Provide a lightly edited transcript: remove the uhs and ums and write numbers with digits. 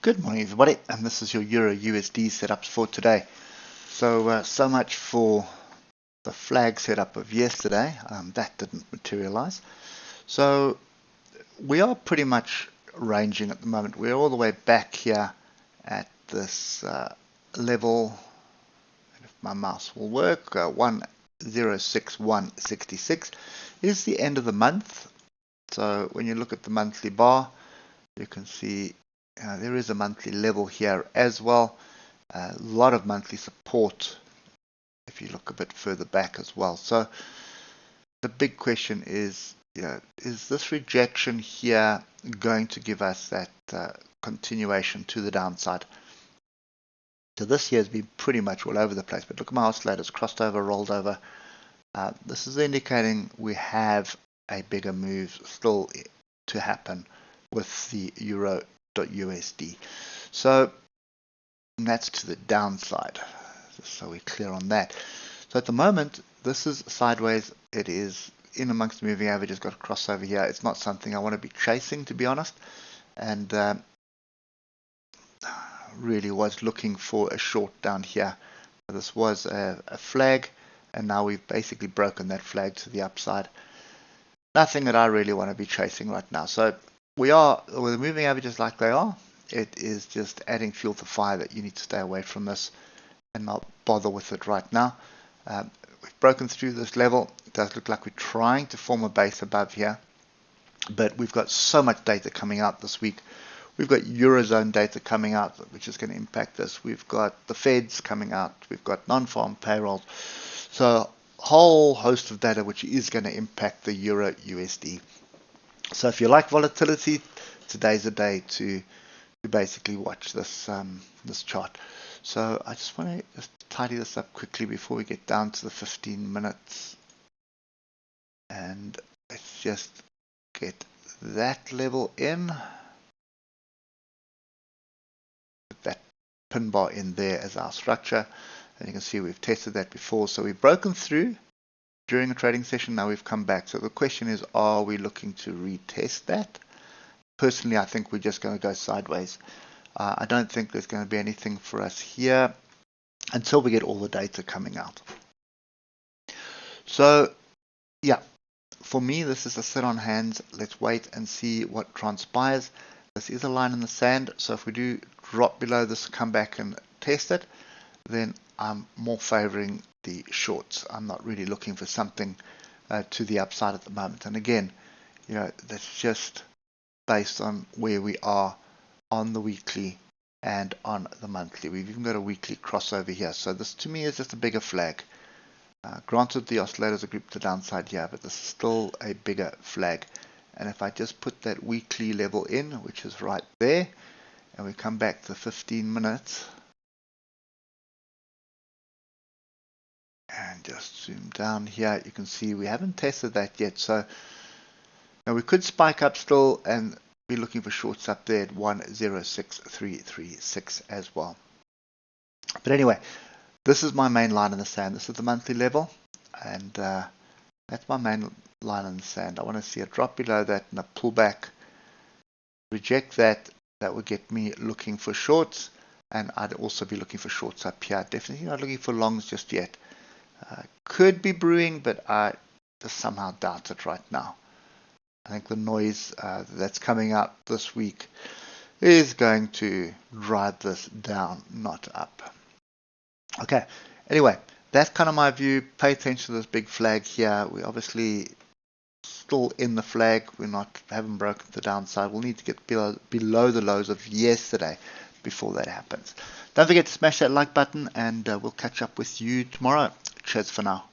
Good morning, everybody, and this is your Euro USD setups for today. So much for the flag setup of yesterday. That didn't materialize. So we are pretty much ranging at the moment. We're all the way back here at this level. And if my mouse will work, 106166 is the end of the month. So when you look at the monthly bar, you can see there is a monthly level here as well. A lot of monthly support if you look a bit further back as well. So the big question is, is this rejection here going to give us that continuation to the downside? So this here has been pretty much all over the place, but look at my oscillators, crossed over, rolled over. This is indicating we have a bigger move still to happen with the euro.USD. So that's to the downside, just so we're clear on that. So at the moment, this is sideways. It is in amongst the moving average. It's got a crossover here. It's not something I want to be chasing, to be honest, and really was looking for a short down here. This was a flag, and now we've basically broken that flag to the upside. Nothing that I really want to be chasing right now. So we are, with the moving averages like they are, it is just adding fuel to fire that you need to stay away from this and not bother with it right now. We've broken through this level. It does look like we're trying to form a base above here, but we've got so much data coming out this week. We've got Eurozone data coming out, which is going to impact this. We've got the Feds coming out. We've got non-farm payrolls. So a whole host of data which is going to impact the Euro USD. So if you like volatility, today's a day to basically watch this this chart. So I just want to just tidy this up quickly before we get down to the 15 minutes. And let's just get that level in. Put that pin bar in there as our structure. And you can see we've tested that before. So we've broken through during a trading session. Now we've come back. So the question is, are we looking to retest that? Personally, I think we're just going to go sideways. I don't think there's going to be anything for us here until we get all the data coming out. So, yeah, for me, this is a sit on hands. Let's wait and see what transpires. This is a line in the sand. So if we do drop below this, come back and test it, then I'm more favoring the shorts. I'm not really looking for something to the upside at the moment. And again, that's just based on where we are on the weekly and on the monthly. We've even got a weekly crossover here. So this to me is just a bigger flag. Granted, the oscillators are grouped to downside here, but this is still a bigger flag. And if I just put that weekly level in, which is right there, and we come back to 15 minutes, and just zoom down here, you can see we haven't tested that yet. So now we could spike up still and be looking for shorts up there at 106336 as well. But anyway, this is my main line in the sand. This is the monthly level, and that's my main line in the sand. I want to see a drop below that and a pullback. Reject that. That would get me looking for shorts, and I'd also be looking for shorts up here. Definitely not looking for longs just yet. Could be brewing, but I just somehow doubt it right now. I think the noise that's coming out this week is going to drive this down, not up. Okay, anyway, that's kind of my view. Pay attention to this big flag here. We're obviously still in the flag. Haven't broken the downside. We'll need to get below the lows of yesterday before that happens. Don't forget to smash that like button, and we'll catch up with you tomorrow. Cheers for now.